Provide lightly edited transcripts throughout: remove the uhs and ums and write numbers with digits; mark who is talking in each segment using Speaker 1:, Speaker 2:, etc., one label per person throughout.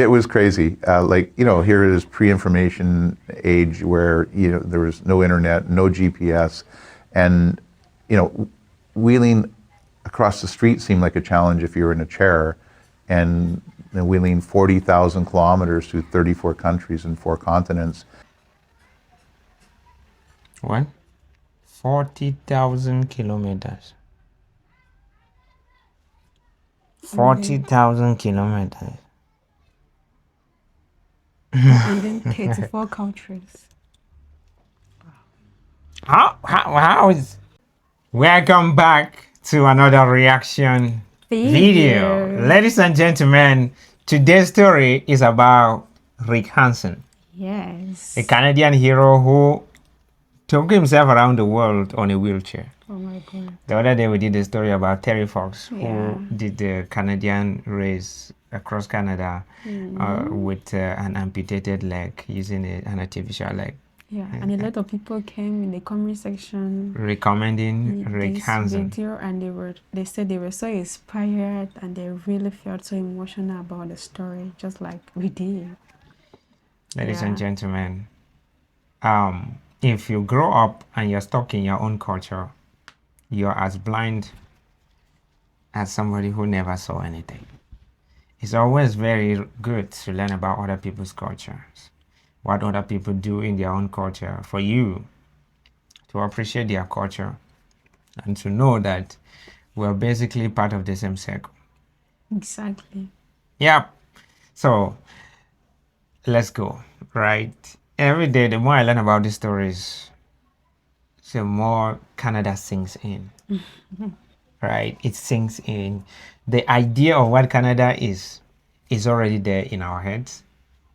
Speaker 1: It was crazy. Here it is pre-information age where, there was no internet, no GPS, and, wheeling across the street seemed like a challenge if you were in a chair, and wheeling 40,000 kilometers through 34 countries and 4 continents.
Speaker 2: What? 40,000 kilometers. 40,000 kilometers.
Speaker 3: And then 34 countries.
Speaker 2: How is... Welcome back to another reaction video. Ladies and gentlemen, today's story is about Rick Hansen.
Speaker 3: Yes.
Speaker 2: A Canadian hero who took himself around the world on a wheelchair.
Speaker 3: Oh my God.
Speaker 2: The other day we did a story about Terry Fox,
Speaker 3: Yeah.
Speaker 2: who did the Canadian race across Canada with an amputated leg, using an artificial leg.
Speaker 3: Yeah, and a lot of people came in the comment section
Speaker 2: Recommending Rick Hansen.
Speaker 3: video, and they said they were so inspired and they really felt so emotional about the story, just like we did.
Speaker 2: Ladies and gentlemen, if you grow up and you're stuck in your own culture, you're as blind as somebody who never saw anything. It's always very good to learn about other people's cultures, what other people do in their own culture, for you to appreciate their culture and to know that we're basically part of the same circle.
Speaker 3: Exactly.
Speaker 2: Yep. So let's go, right? Every day, the more I learn about these stories, the more Canada sinks in, right? It sinks in. The idea of what Canada is already there in our heads,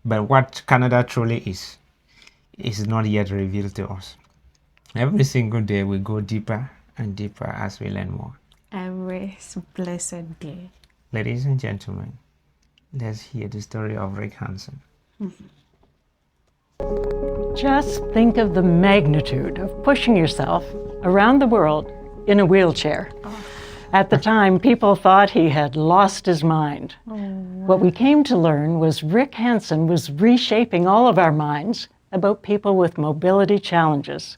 Speaker 2: but what Canada truly is not yet revealed to us. Every single day, we go deeper and deeper as we learn more.
Speaker 3: Every blessed day.
Speaker 2: Ladies and gentlemen, let's hear the story of Rick Hansen.
Speaker 4: Just think of the magnitude of pushing yourself around the world in a wheelchair. At the time, people thought he had lost his mind. What we came to learn was Rick Hansen was reshaping all of our minds about people with mobility challenges.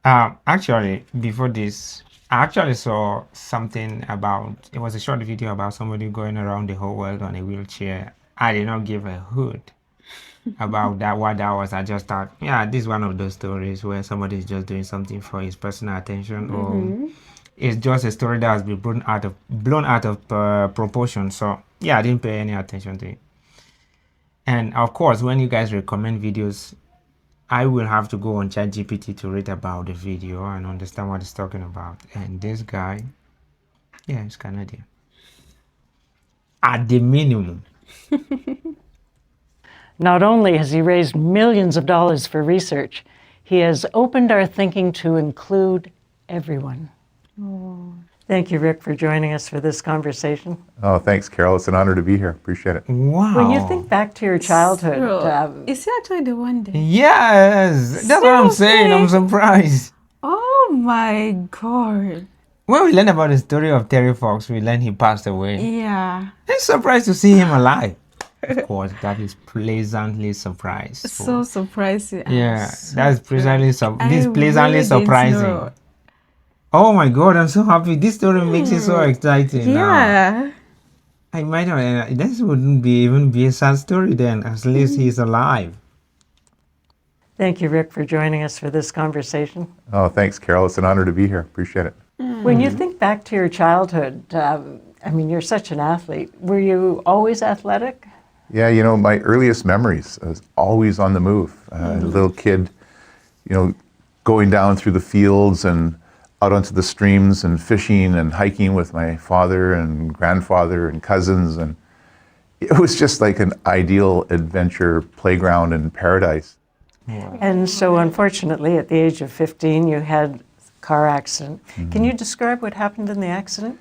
Speaker 2: Actually, before this, I actually saw something about, it was a short video about somebody going around the whole world on a wheelchair. I did not give a hoot about that, what that was. I just thought, yeah, this is one of those stories where somebody is just doing something for his personal attention, or it's just a story that has been blown out of proportion. So yeah, I didn't pay any attention to it. And of course, when you guys recommend videos, I will have to go on ChatGPT to read about the video and understand what it's talking about. And this guy, yeah, he's Canadian. At the minimum.
Speaker 4: Not only has he raised millions of dollars for research, he has opened our thinking to include everyone. Thank you, Rick, for joining us for this conversation.
Speaker 1: Oh, thanks, Carol. It's an honor to be here. Appreciate it.
Speaker 2: Wow.
Speaker 4: When you think back to your childhood...
Speaker 3: Is he actually the one there?
Speaker 2: Yes, that's what I'm saying. I'm surprised.
Speaker 3: Oh my God.
Speaker 2: When we learn about the story of Terry Fox, we learn he passed away.
Speaker 3: Yeah.
Speaker 2: I'm surprised to see him alive. Of course, that is pleasantly surprised.
Speaker 3: So surprising.
Speaker 2: Yeah,
Speaker 3: So
Speaker 2: that's pleasantly pleasantly
Speaker 3: really
Speaker 2: surprising.
Speaker 3: didn't know.
Speaker 2: Oh my God, I'm so happy. This story makes it so exciting.
Speaker 3: Yeah.
Speaker 2: Now. I might not. This wouldn't even be a sad story then. At least he's alive.
Speaker 4: Thank you, Rick, for joining us for this conversation.
Speaker 1: Oh, thanks, Carol. It's an honor to be here. Appreciate it.
Speaker 4: When you think back to your childhood, I mean, you're such an athlete. Were you always athletic?
Speaker 1: Yeah, my earliest memories, I was always on the move. A little kid, going down through the fields and out onto the streams and fishing and hiking with my father and grandfather and cousins. And it was just like an ideal adventure playground and paradise.
Speaker 4: And so, unfortunately, at the age of 15, you had a car accident. Can you describe what happened in the accident?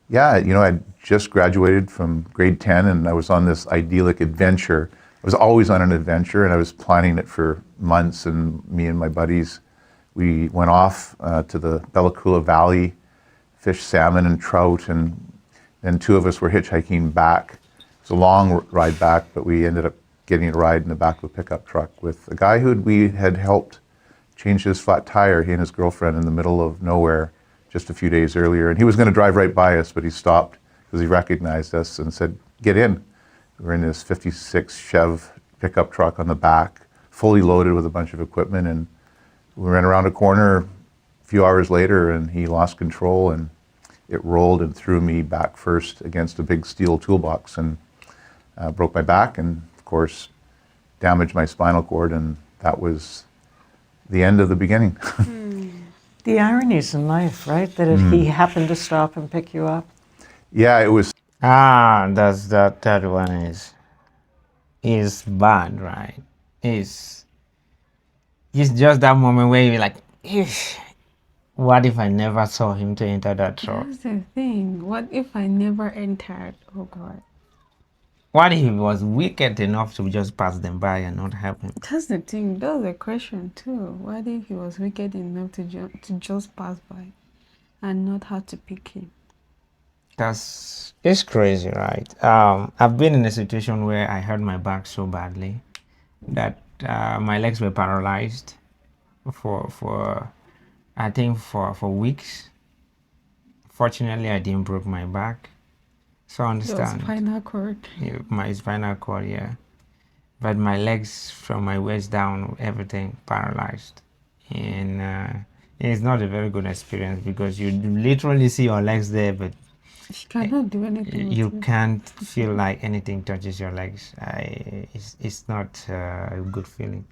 Speaker 1: Yeah, I just graduated from grade 10 and I was on this idyllic adventure. I was always on an adventure and I was planning it for months, and me and my buddies, we went off to the Bella Coola Valley, fished salmon and trout, and then two of us were hitchhiking back was a long ride back, but we ended up getting a ride in the back of a pickup truck with a guy who we had helped change his flat tire, he and his girlfriend, in the middle of nowhere just a few days earlier. And he was going to drive right by us, but he stopped because he recognized us and said, "Get in." We were in this 56 Chev pickup truck on the back, fully loaded with a bunch of equipment, and we ran around a corner a few hours later and he lost control and it rolled and threw me back first against a big steel toolbox and broke my back and, of course, damaged my spinal cord, and that was the end of the beginning.
Speaker 4: The ironies in life, right? That if he happened to stop and pick you up.
Speaker 1: Yeah, it was.
Speaker 2: That's that one is bad, right? It's just that moment where you're like, "Eesh, what if I never saw him to enter that truck?
Speaker 3: That's the thing. What if I never entered? Oh God.
Speaker 2: What if he was wicked enough to just pass them by and not help him?"
Speaker 3: That's the thing. That's the question too. What if he was wicked enough to just pass by and not have to pick him?
Speaker 2: It's crazy, right? I've been in a situation where I hurt my back so badly that my legs were paralyzed for I think for weeks. Fortunately, I didn't break my back, so I
Speaker 3: Your
Speaker 2: understand.
Speaker 3: spinal cord.
Speaker 2: Yeah, my spinal cord, yeah, but my legs from my waist down, everything paralyzed, and it's not a very good experience because you literally see your legs there, but
Speaker 3: She cannot do anything with
Speaker 2: you
Speaker 3: it.
Speaker 2: can't feel like anything touches your legs. It's not a good feeling.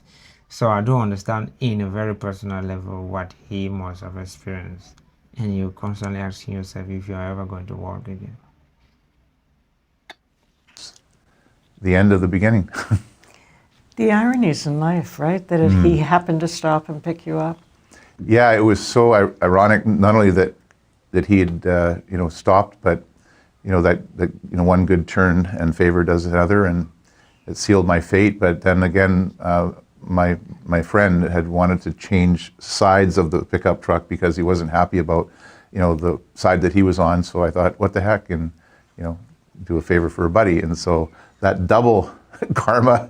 Speaker 2: So I do understand in a very personal level what he must have experienced, and you constantly asking yourself if you're ever going to walk again.
Speaker 1: The end of the beginning.
Speaker 4: The ironies in life, right? That if he happened to stop and pick you up.
Speaker 1: Yeah, it was so ironic. Not only that he had stopped, but that one good turn and favor does another, and it sealed my fate. But then again, my friend had wanted to change sides of the pickup truck because he wasn't happy about the side that he was on. So I thought, what the heck, and do a favor for a buddy. And so that double karma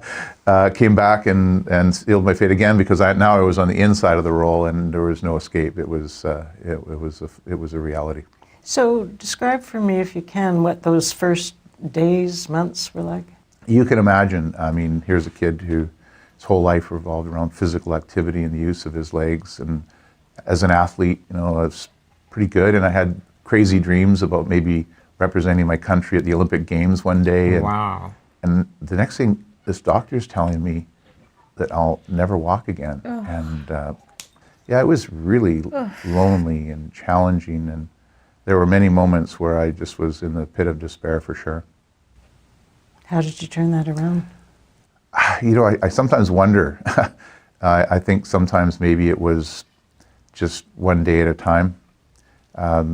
Speaker 1: came back and sealed my fate again, because now I was on the inside of the roll and there was no escape. It was a reality.
Speaker 4: So describe for me, if you can, what those first days, months were like.
Speaker 1: You can imagine. I mean, here's a kid whose whole life revolved around physical activity and the use of his legs. And as an athlete, I was pretty good, and I had crazy dreams about maybe representing my country at the Olympic Games one day. And,
Speaker 2: Wow.
Speaker 1: and the next thing, this doctor's telling me that I'll never walk again. And yeah, it was really lonely and challenging, and there were many moments where I just was in the pit of despair, for sure.
Speaker 4: How did you turn that around?
Speaker 1: I sometimes wonder. I think sometimes maybe it was just one day at a time.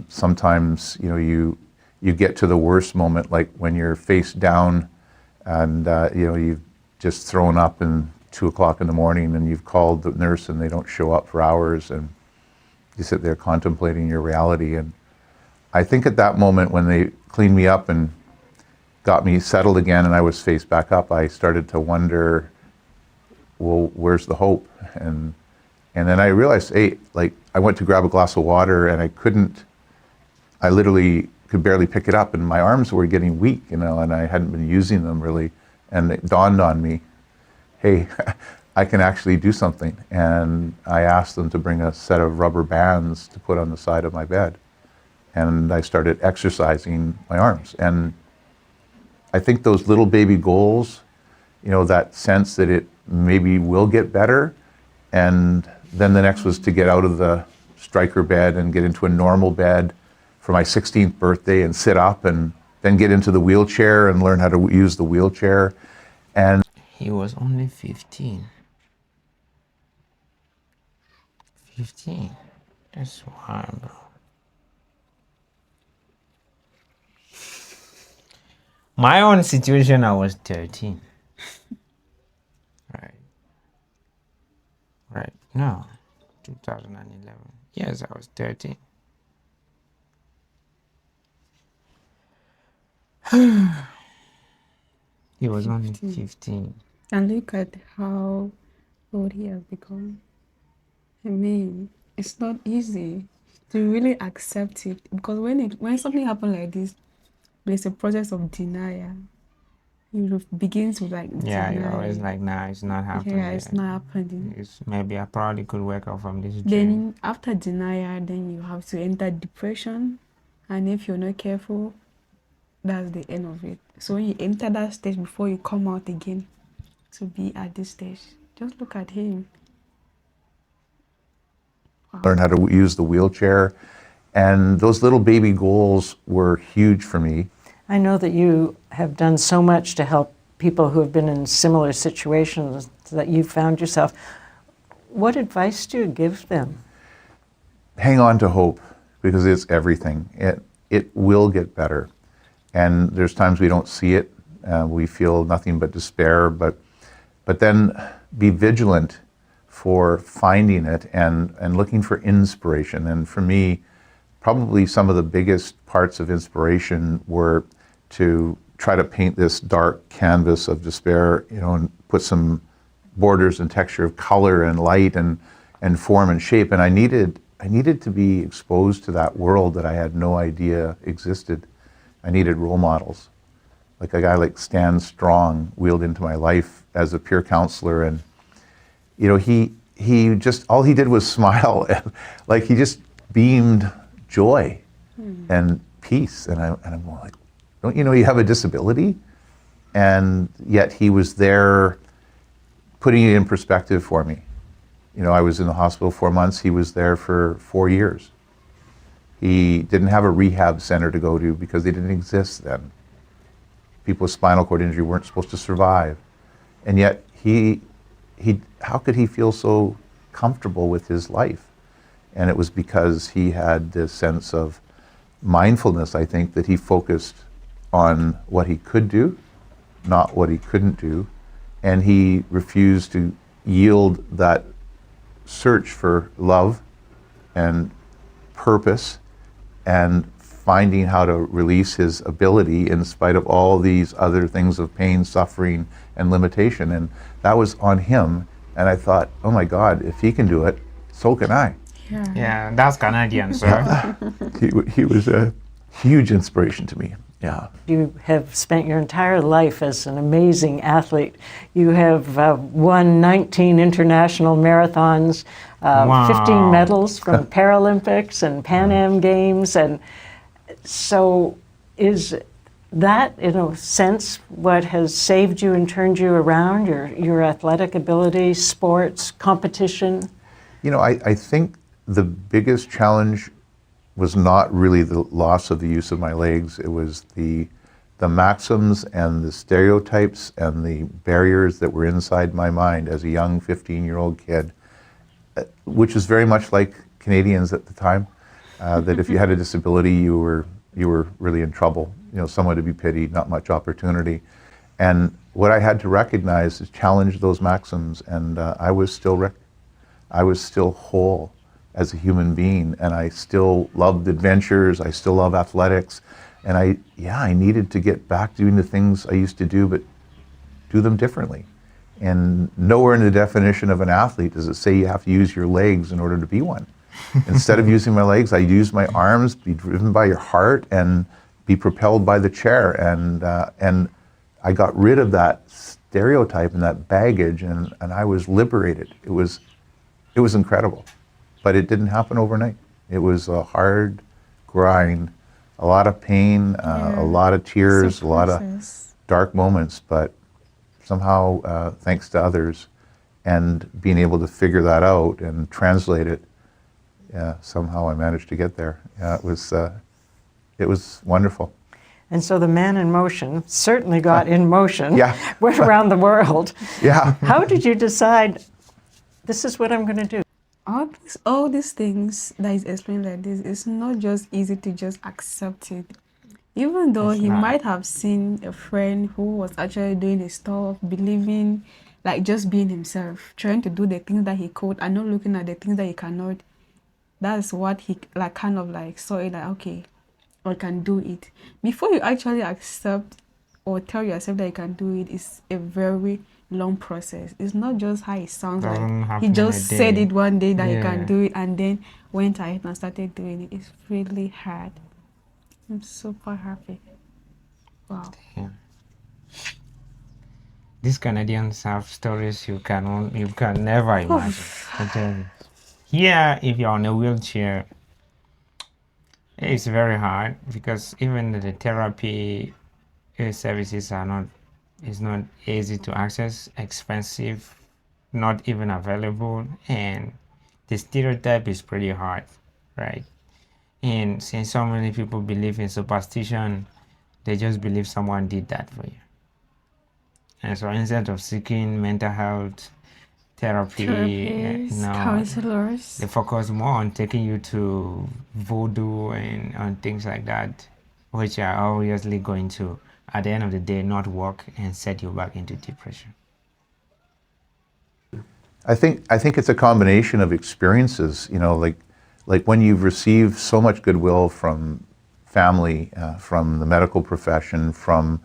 Speaker 1: Sometimes, you get to the worst moment, like when you're face down and, you've just thrown up and 2 o'clock in the morning and you've called the nurse and they don't show up for hours, and you sit there contemplating your reality. And I think at that moment when they cleaned me up and got me settled again and I was face back up, I started to wonder, well, where's the hope? And then I realized, hey, like, I went to grab a glass of water and I literally could barely pick it up, and my arms were getting weak, and I hadn't been using them really. And it dawned on me, hey, I can actually do something. And I asked them to bring a set of rubber bands to put on the side of my bed. And I started exercising my arms. And I think those little baby goals, that sense that it maybe will get better. And then the next was to get out of the striker bed and get into a normal bed for my 16th birthday and sit up, and then get into the wheelchair and learn how to use the wheelchair. And
Speaker 2: He was only 15. 15. That's wild, bro. My own situation, I was 13. Right. Right. No. 2011. Yes, I was 13. He was only
Speaker 3: 15.
Speaker 2: 15.
Speaker 3: And look at how old he has become. I mean, it's not easy to really accept it because when something happens like this, there's a process of denial. You begin to like
Speaker 2: Yeah, you're always
Speaker 3: deny.
Speaker 2: like, nah, it's not
Speaker 3: Yeah,
Speaker 2: happening
Speaker 3: it's
Speaker 2: yet.
Speaker 3: not happening.
Speaker 2: It's maybe I probably could wake up from this dream.
Speaker 3: Then after denial, then you have to enter depression, and if you're not careful, that's the end of it. So when you enter that stage before you come out again, to be at this stage, just look at him.
Speaker 1: Learn how to use the wheelchair. And those little baby goals were huge for me.
Speaker 4: I know that you have done so much to help people who have been in similar situations that you found yourself. What advice do you give them?
Speaker 1: Hang on to hope because it's everything. It will get better. And there's times we don't see it. We feel nothing but despair, but then be vigilant for finding it and looking for inspiration. And for me, probably some of the biggest parts of inspiration were to try to paint this dark canvas of despair, and put some borders and texture of color and light and form and shape. And I needed to be exposed to that world that I had no idea existed. I needed role models. Like a guy like Stan Strong wheeled into my life as a peer counselor, and he just, all he did was smile. Like he just beamed joy and peace. And I'm like, don't you know you have a disability? And yet he was there putting it in perspective for me. I was in the hospital 4 months. He was there for 4 years. He didn't have a rehab center to go to because they didn't exist then. People with spinal cord injury weren't supposed to survive. And yet how could he feel so comfortable with his life? And it was because he had this sense of mindfulness, I think, that he focused on what he could do, not what he couldn't do. And he refused to yield that search for love and purpose and finding how to release his ability in spite of all these other things of pain, suffering, and limitation. And that was on him. And I thought, oh my God, if he can do it, so can I.
Speaker 2: Yeah, that's Canadian, sir.
Speaker 1: He was a huge inspiration to me. Yeah.
Speaker 4: You have spent your entire life as an amazing athlete. You have won 19 international marathons,
Speaker 2: Wow.
Speaker 4: 15 medals from Paralympics and Pan Am Games. And so is that, in a sense, what has saved you and turned you around, your athletic ability, sports, competition?
Speaker 1: I think the biggest challenge was not really the loss of the use of my legs. It was the maxims and the stereotypes and the barriers that were inside my mind as a young 15-year-old kid, which was very much like Canadians at the time, that if you had a disability, you were really in trouble. Someone to be pitied, not much opportunity. And what I had to recognize is challenge those maxims, and I was still whole as a human being, and I still loved adventures, I still love athletics, and I needed to get back doing the things I used to do, but do them differently. And nowhere in the definition of an athlete does it say you have to use your legs in order to be one. Instead of using my legs, I use my arms, be driven by your heart, and be propelled by the chair. And I got rid of that stereotype and that baggage, and I was liberated. It was incredible. But it didn't happen overnight. It was a hard grind, a lot of pain, a lot of tears, a lot of dark moments, but somehow, thanks to others and being able to figure that out and translate it, somehow I managed to get there. It was wonderful.
Speaker 4: And so the man in motion certainly got in motion,
Speaker 1: Yeah.
Speaker 4: went around the world.
Speaker 1: Yeah.
Speaker 4: How did you decide, this is what I'm going to do?
Speaker 3: All these things that is explained like this, it's not just easy to just accept it. Even though he might have seen a friend who was actually doing his stuff, believing, like just being himself, trying to do the things that he could and not looking at the things that he cannot. That's what he kind of saw it like, okay, I can do it. Before you actually accept or tell yourself that you can do it is a very long process. It's not just how it sounds
Speaker 2: Doesn't
Speaker 3: like.
Speaker 2: happen
Speaker 3: He
Speaker 2: in
Speaker 3: just
Speaker 2: a
Speaker 3: said
Speaker 2: day.
Speaker 3: it one day that you
Speaker 2: Yeah.
Speaker 3: can do it and then went ahead and started doing it. It's really hard. I'm super happy. Wow.
Speaker 2: Yeah. These Canadians have stories you can never imagine. I tell you. Here, if you're on a wheelchair, it's very hard because even the therapy services are not. It's not easy to access, expensive, not even available, and the stereotype is pretty hard, right? And since so many people believe in superstition, they just believe someone did that for you. And so instead of seeking mental health therapy,
Speaker 3: Therapists, counselors.
Speaker 2: they focus more on taking you to voodoo and on things like that, which are obviously going to, at the end of the day, not work and set you back into depression.
Speaker 1: I think it's a combination of experiences. Like when you've received so much goodwill from family, from the medical profession, from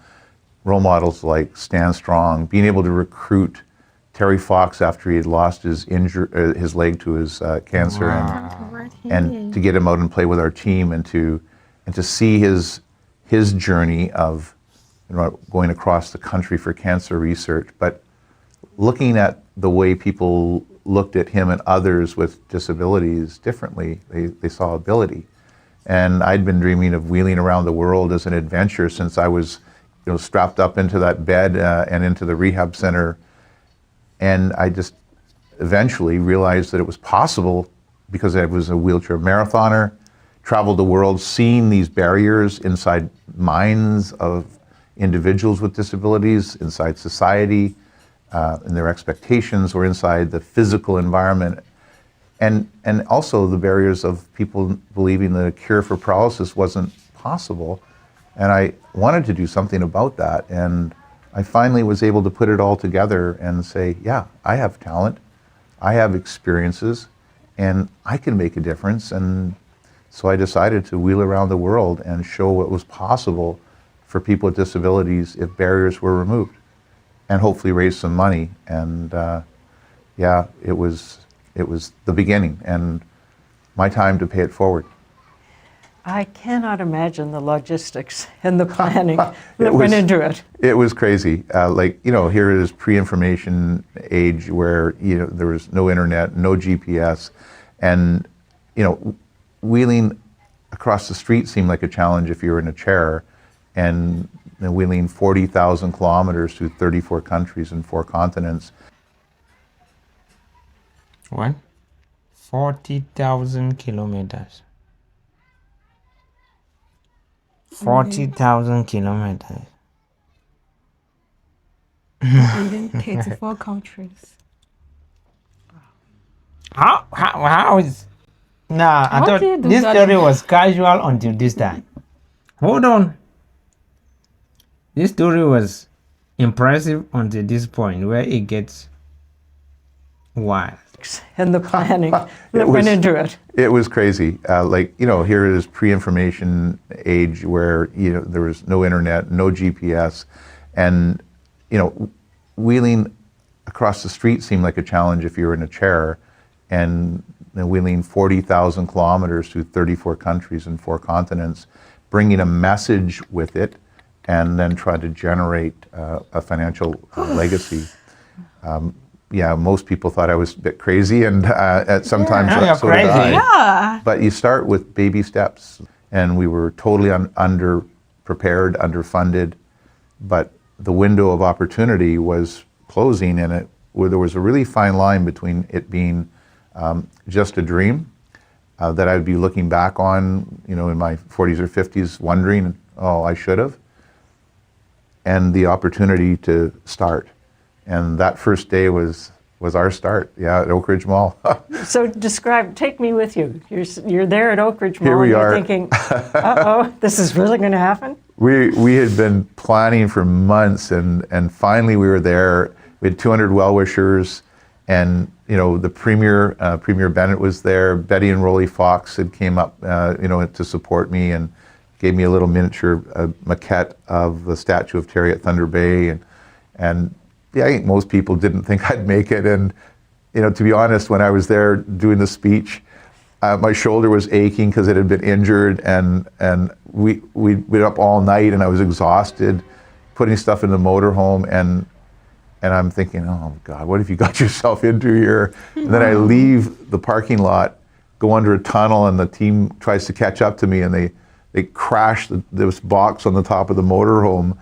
Speaker 1: role models like Stan Strong, being able to recruit Terry Fox after he had lost his leg to his cancer, and to get him out and play with our team, and to see his journey of going across the country for cancer research, but looking at the way people looked at him and others with disabilities differently. They saw ability. And I'd been dreaming of wheeling around the world as an adventure since I was strapped up into that bed and into the rehab center. And I just eventually realized that it was possible because I was a wheelchair marathoner, traveled the world seeing these barriers inside minds of individuals with disabilities, inside society, and their expectations, or inside the physical environment, and also the barriers of people believing the cure for paralysis wasn't possible. And I wanted to do something about that, and I finally was able to put it all together and say, yeah, I have talent, I have experiences, and I can make a difference. And so I decided to wheel around the world and show what was possible for people with disabilities if barriers were removed, and hopefully raise some money. And yeah, it was the beginning and my time to pay it forward.
Speaker 4: I cannot imagine the logistics and the planning that went into it.
Speaker 1: It was crazy. Here it is pre-information age where there was no internet, no GPS, and wheeling across the street seemed like a challenge if you were in a chair, and wheeling 40,000 kilometers through 34 countries and 4 continents.
Speaker 2: What? 40,000 kilometers. 40,000 kilometers.
Speaker 3: And then 34 countries.
Speaker 2: How is... Nah, I
Speaker 3: How
Speaker 2: thought
Speaker 3: do you do
Speaker 2: this
Speaker 3: that?
Speaker 2: story was casual until this time. Hold on. This story was impressive until this point where it gets wild.
Speaker 4: And the planning that went into it.
Speaker 1: It was crazy. Here it is pre-information age where there was no internet, no GPS, and wheeling across the street seemed like a challenge if you were in a chair, and wheeling 40,000 kilometers through 34 countries and 4 continents, bringing a message with it, and then try to generate a financial legacy. Yeah, most people thought I was a bit crazy, and at sometimes
Speaker 2: Yeah,
Speaker 1: so did I.
Speaker 3: Yeah.
Speaker 1: But you start with baby steps, and we were totally under-prepared, underfunded, but the window of opportunity was closing, and there was a really fine line between it being just a dream that I would be looking back on, in my 40s or 50s, wondering, oh, I should have, and the opportunity to start. And that first day was our start, at Oak Ridge Mall.
Speaker 4: So take me with you. You're there at Oak Ridge Mall.
Speaker 1: Here we
Speaker 4: you're
Speaker 1: are.
Speaker 4: Thinking, uh-oh, this is really going to happen?
Speaker 1: We had been planning for months, and finally we were there. We had 200 well-wishers, and the Premier Bennett was there. Betty and Rolly Fox had came up, to support me, and gave me a little miniature maquette of the statue of Terry at Thunder Bay, and yeah, I think most people didn't think I'd make it. And to be honest, when I was there doing the speech, my shoulder was aching because it had been injured, and we were up all night, and I was exhausted, putting stuff in the motorhome, and I'm thinking, oh God, what have you got yourself into here? And then I leave the parking lot, go under a tunnel, and the team tries to catch up to me, and they crash this box on the top of the motorhome,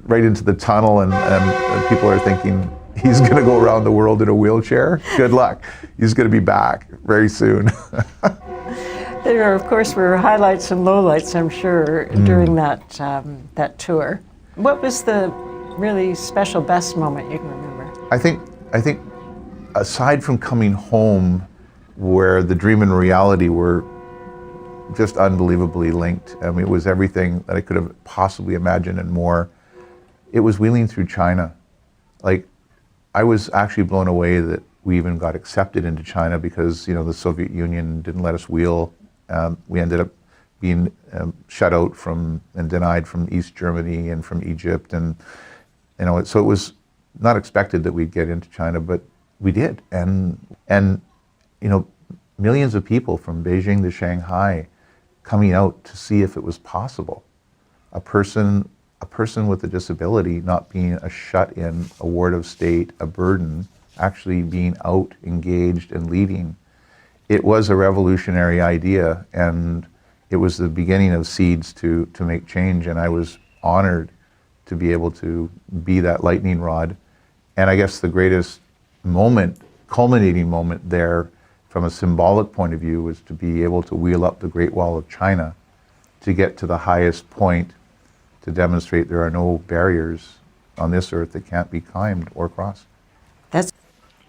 Speaker 1: right into the tunnel, and people are thinking, he's going to go around the world in a wheelchair? Good luck. He's going to be back very soon.
Speaker 4: There, of course, were highlights and lowlights, I'm sure, during that tour. What was the really special, best moment you can remember?
Speaker 1: I think aside from coming home, where the dream and reality were just unbelievably linked. I mean, it was everything that I could have possibly imagined and more. It was wheeling through China. Like, I was actually blown away that we even got accepted into China because, the Soviet Union didn't let us wheel. We ended up being shut out from and denied from East Germany and from Egypt. And, so it was not expected that we'd get into China, but we did. And millions of people from Beijing to Shanghai coming out to see if it was possible. A person with a disability not being a shut-in, a ward of state, a burden, actually being out, engaged, and leading. It was a revolutionary idea, and it was the beginning of seeds to make change, and I was honored to be able to be that lightning rod. And I guess the greatest moment, culminating moment there, from a symbolic point of view, was to be able to wheel up the Great Wall of China to get to the highest point to demonstrate there are no barriers on this earth that can't be climbed or crossed.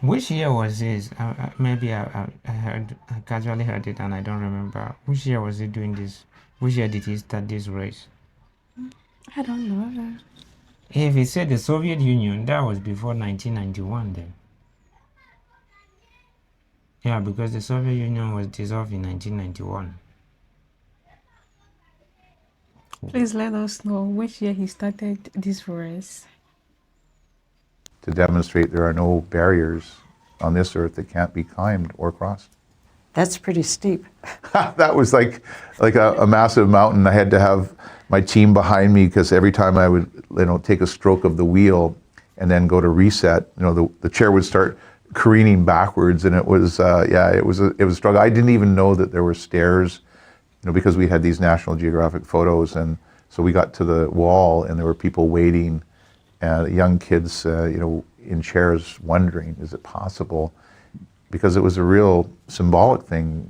Speaker 2: Which year was this? Maybe I casually heard it and I don't remember. Which year was he doing this? Which year did he start this race?
Speaker 3: I don't know.
Speaker 2: If he said the Soviet Union, that was before 1991 then. Yeah, because the Soviet Union was dissolved in 1991.
Speaker 3: Please let us know which year he started this race.
Speaker 1: To demonstrate there are no barriers on this earth that can't be climbed or crossed.
Speaker 4: That's pretty steep.
Speaker 1: That was like a massive mountain. I had to have my team behind me because every time I would take a stroke of the wheel and then go to reset, the chair would start careening backwards, and it was it was a struggle. I didn't even know that there were stairs, because we had these National Geographic photos, and so we got to the wall and there were people waiting, young kids, in chairs wondering, is it possible? Because it was a real symbolic thing,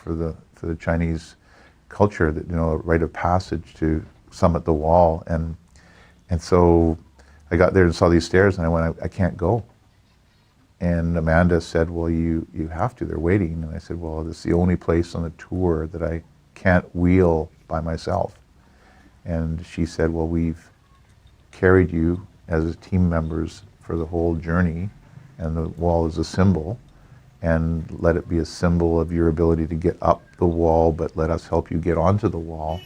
Speaker 1: for the Chinese culture, that a rite of passage to summit the wall, and so I got there and saw these stairs, and I went, I can't go. And Amanda said, well, you have to, they're waiting. And I said, well, this is the only place on the tour that I can't wheel by myself. And she said, well, we've carried you as team members for the whole journey, and the wall is a symbol, and let it be a symbol of your ability to get up the wall, but let us help you get onto the wall,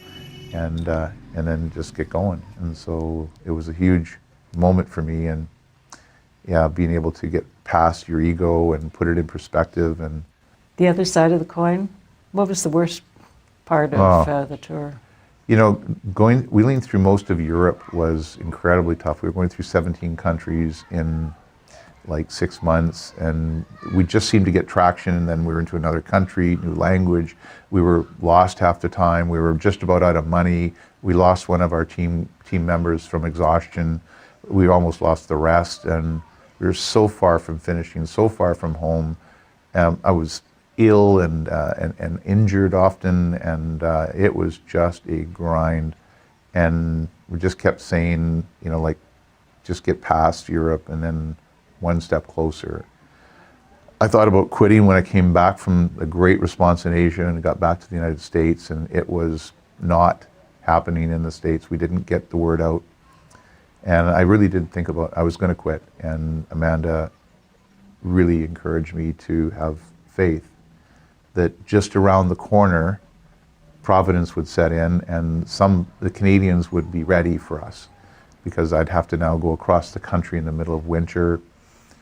Speaker 1: and then just get going. And so it was a huge moment for me, and being able to get past your ego and put it in perspective. And
Speaker 4: The other side of the coin, what was the worst part of the tour?
Speaker 1: Wheeling through most of Europe was incredibly tough. We were going through 17 countries in like 6 months, and we just seemed to get traction, and then we were into another country, new language. We were lost half the time. We were just about out of money. We lost one of our team members from exhaustion. We almost lost the rest, and we were so far from finishing, so far from home. I was ill and injured often, and it was just a grind. And we just kept saying, just get past Europe and then one step closer. I thought about quitting when I came back from a great response in Asia and got back to the United States, and it was not happening in the States. We didn't get the word out. And I really did think about, I was going to quit. And Amanda really encouraged me to have faith that just around the corner providence would set in, and the Canadians would be ready for us, because I'd have to now go across the country in the middle of winter.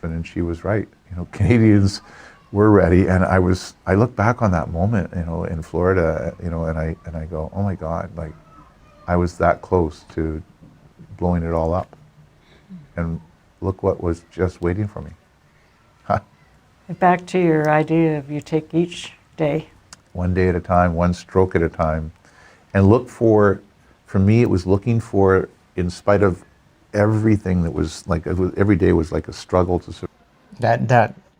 Speaker 1: And she was right. Canadians were ready, and I look back on that moment, in Florida, and I go, oh my God, like I was that close to blowing it all up, and look what was just waiting for me.
Speaker 4: Back to your idea of you take each day.
Speaker 1: One day at a time, one stroke at a time, and look for me, it was looking for, in spite of everything that was like, every day was like a struggle to survive.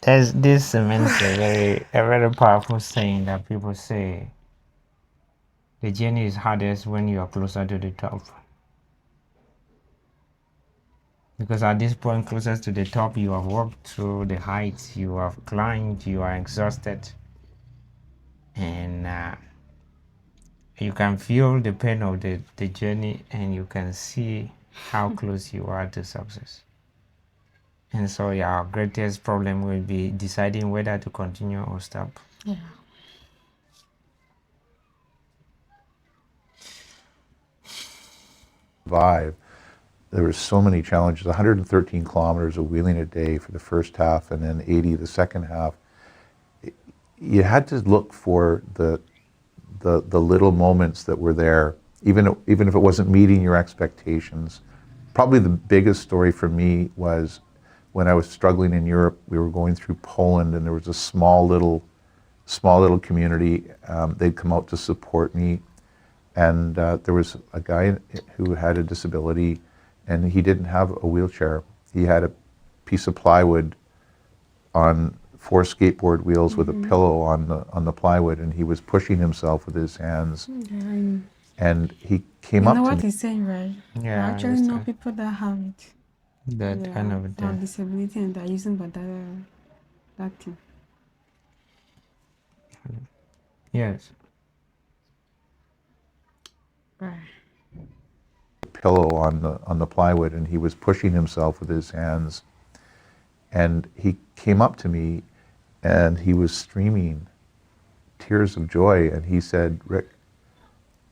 Speaker 2: This cements a very powerful saying that people say, the journey is hardest when you are closer to the top. Because at this point, closest to the top, you have walked through the heights, you have climbed, you are exhausted, and you can feel the pain of the journey, and you can see how close you are to success. And so our greatest problem will be deciding whether to continue or stop.
Speaker 3: Yeah.
Speaker 1: Survive. There were so many challenges, 113 kilometers of wheeling a day for the first half, and then 80 the second half. You had to look for the little moments that were there, even if it wasn't meeting your expectations. Probably the biggest story for me was when I was struggling in Europe. We were going through Poland, and there was a small little community. They'd come out to support me, and there was a guy who had a disability, and he didn't have a wheelchair. He had a piece of plywood on 4 skateboard wheels with a pillow on the plywood, and he was pushing himself with his hands. And he came up to me.
Speaker 3: You know what he's saying, right?
Speaker 2: Yeah,
Speaker 3: I
Speaker 2: I
Speaker 3: actually know
Speaker 2: understand.
Speaker 3: people that have it.
Speaker 2: That kind of
Speaker 3: have
Speaker 2: thing.
Speaker 3: disability, and they're using that thing.
Speaker 2: Yes.
Speaker 3: Right.
Speaker 1: Pillow on the plywood, and he was pushing himself with his hands. And he came up to me, and he was streaming tears of joy, and he said, "Rick,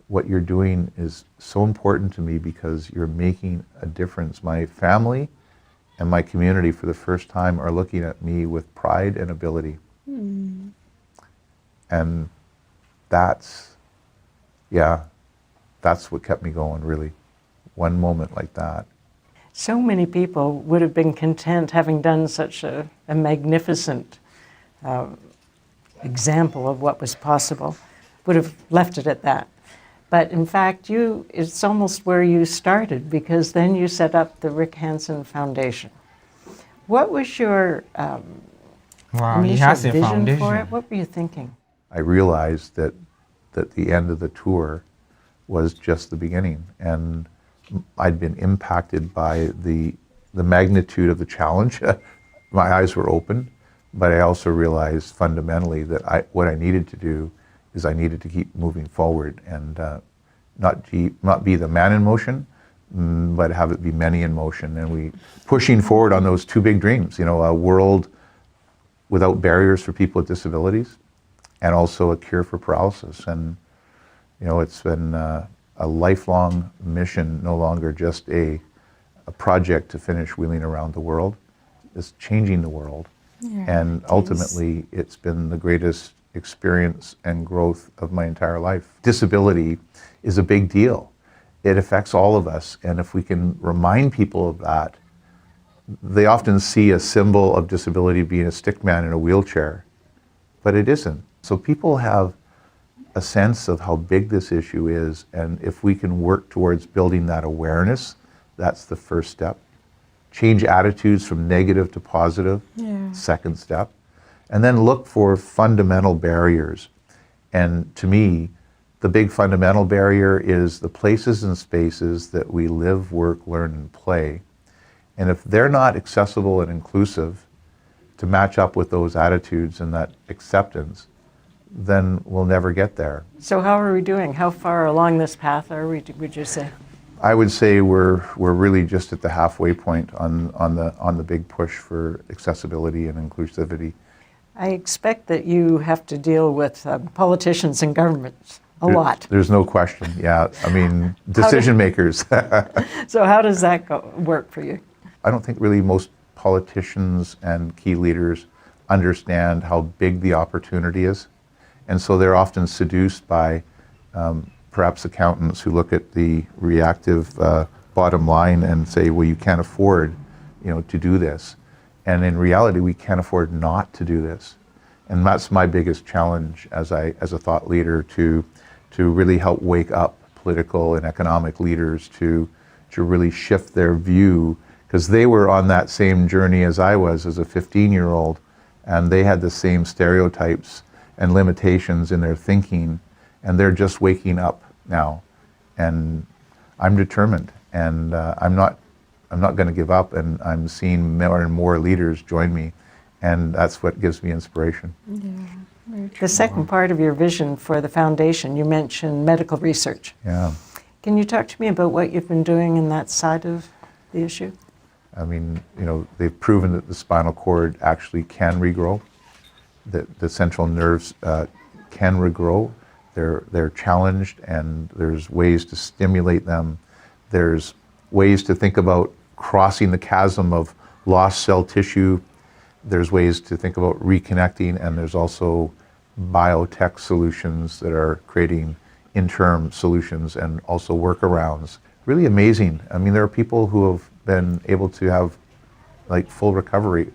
Speaker 1: what you're doing is so important to me because you're making a difference. My family and my community for the first time are looking at me with pride and ability." And that's what kept me going, really. One moment like that.
Speaker 4: So many people would have been content, having done such a magnificent example of what was possible, would have left it at that. But in fact, it's almost where you started, because then you set up the Rick Hansen Foundation. What was your
Speaker 2: Wow, he
Speaker 4: initial
Speaker 2: has a
Speaker 4: vision
Speaker 2: foundation.
Speaker 4: for it? What were you thinking?
Speaker 1: I realized that the end of the tour was just the beginning, and I'd been impacted by the magnitude of the challenge. My eyes were open, but I also realized fundamentally that what I needed to do is I needed to keep moving forward, and not be the man in motion, but have it be many in motion. And we pushing forward on those 2 big dreams, a world without barriers for people with disabilities, and also a cure for paralysis. And it's been a lifelong mission, no longer just a project to finish wheeling around the world. It's changing the world.
Speaker 3: Yeah,
Speaker 1: And ultimately, it's been the greatest experience and growth of my entire life. Disability is a big deal. It affects all of us, and if we can remind people of that, they often see a symbol of disability being a stick man in a wheelchair, but it isn't. So people have a sense of how big this issue is, and if we can work towards building that awareness, that's the first step. Change attitudes from negative to positive, second step. And then look for fundamental barriers. And to me, the big fundamental barrier is the places and spaces that we live, work, learn, and play. And if they're not accessible and inclusive to match up with those attitudes and that acceptance, then we'll never get there.
Speaker 4: So how are we doing? How far along this path are we, would you say?
Speaker 1: I would say we're really just at the halfway point on the big push for accessibility and inclusivity.
Speaker 4: I expect that you have to deal with politicians and governments A lot.
Speaker 1: There's no question. Yeah, I mean, decision makers.
Speaker 4: So how does that work for you?
Speaker 1: I don't think really most politicians and key leaders understand how big the opportunity is. And so they're often seduced by perhaps accountants who look at the reactive bottom line and say, well, you can't afford, to do this. And in reality, we can't afford not to do this. And that's my biggest challenge as a thought leader, to really help wake up political and economic leaders to really shift their view, because they were on that same journey as I was as a 15-year-old, and they had the same stereotypes and limitations in their thinking, and they're just waking up now. And I'm determined, and I'm not going to give up, and I'm seeing more and more leaders join me, and that's what gives me inspiration.
Speaker 3: Yeah, very true.
Speaker 4: The second part of your vision for the foundation, you mentioned medical research.
Speaker 1: Yeah.
Speaker 4: Can you talk to me about what you've been doing in that side of the issue?
Speaker 1: I mean, they've proven that the spinal cord actually can regrow, that the central nerves can regrow. They're challenged, and there's ways to stimulate them. There's ways to think about crossing the chasm of lost cell tissue. There's ways to think about reconnecting, and there's also biotech solutions that are creating interim solutions and also workarounds. Really amazing. I mean, there are people who have been able to have full recovery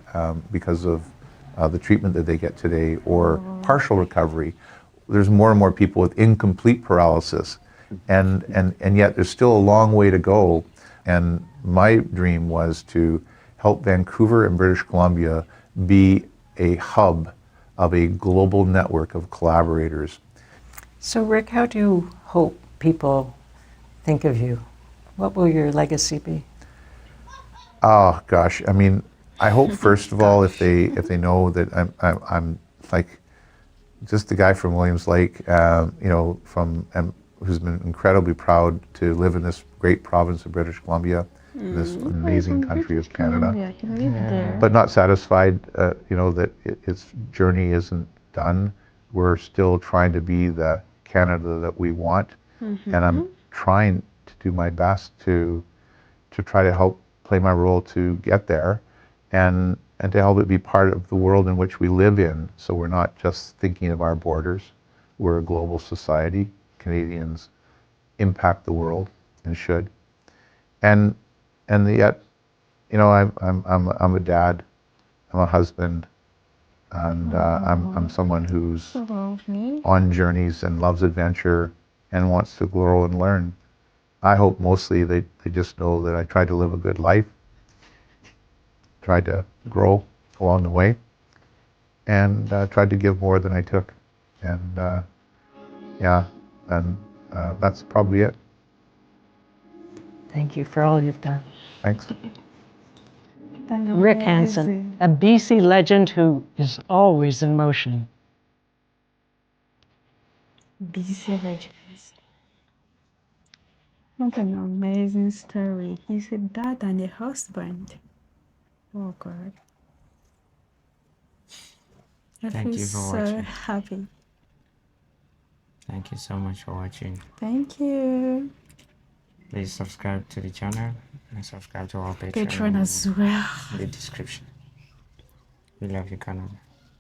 Speaker 1: because of the treatment that they get today, or partial recovery. There's more and more people with incomplete paralysis, and yet there's still a long way to go. And my dream was to help Vancouver and British Columbia be a hub of a global network of collaborators.
Speaker 4: So Rick, how do you hope people think of you? What will your legacy be?
Speaker 1: Oh gosh, I mean, I hope first of all, if they know that I'm like just a guy from Williams Lake, who's been incredibly proud to live in this great province of British Columbia, this amazing country of Canada,
Speaker 3: Yeah, I can live there.
Speaker 1: but not satisfied, that its journey isn't done. We're still trying to be the Canada that we want, and I'm trying to do my best to try to help play my role to get there, and to help it be part of the world in which we live in. So we're not just thinking of our borders. We're a global society. Canadians impact the world and should. And yet, I'm a dad. I'm a husband, and I'm someone who's on journeys and loves adventure and wants to grow and learn. I hope mostly they just know that I tried to live a good life, tried to grow along the way, and tried to give more than I took. And that's probably it.
Speaker 4: Thank you for all you've done.
Speaker 1: Thanks.
Speaker 4: Rick Hansen, a BC legend who is always in motion.
Speaker 3: BC Legends. What an amazing story. He's a dad and a husband. Oh God. I
Speaker 2: Thank
Speaker 3: feel
Speaker 2: you for
Speaker 3: so
Speaker 2: watching.
Speaker 3: happy.
Speaker 2: Thank you so much for watching.
Speaker 3: Thank you.
Speaker 2: Please subscribe to the channel and subscribe to our Patreon
Speaker 3: Patron as well.
Speaker 2: in the description. We love you, Canada.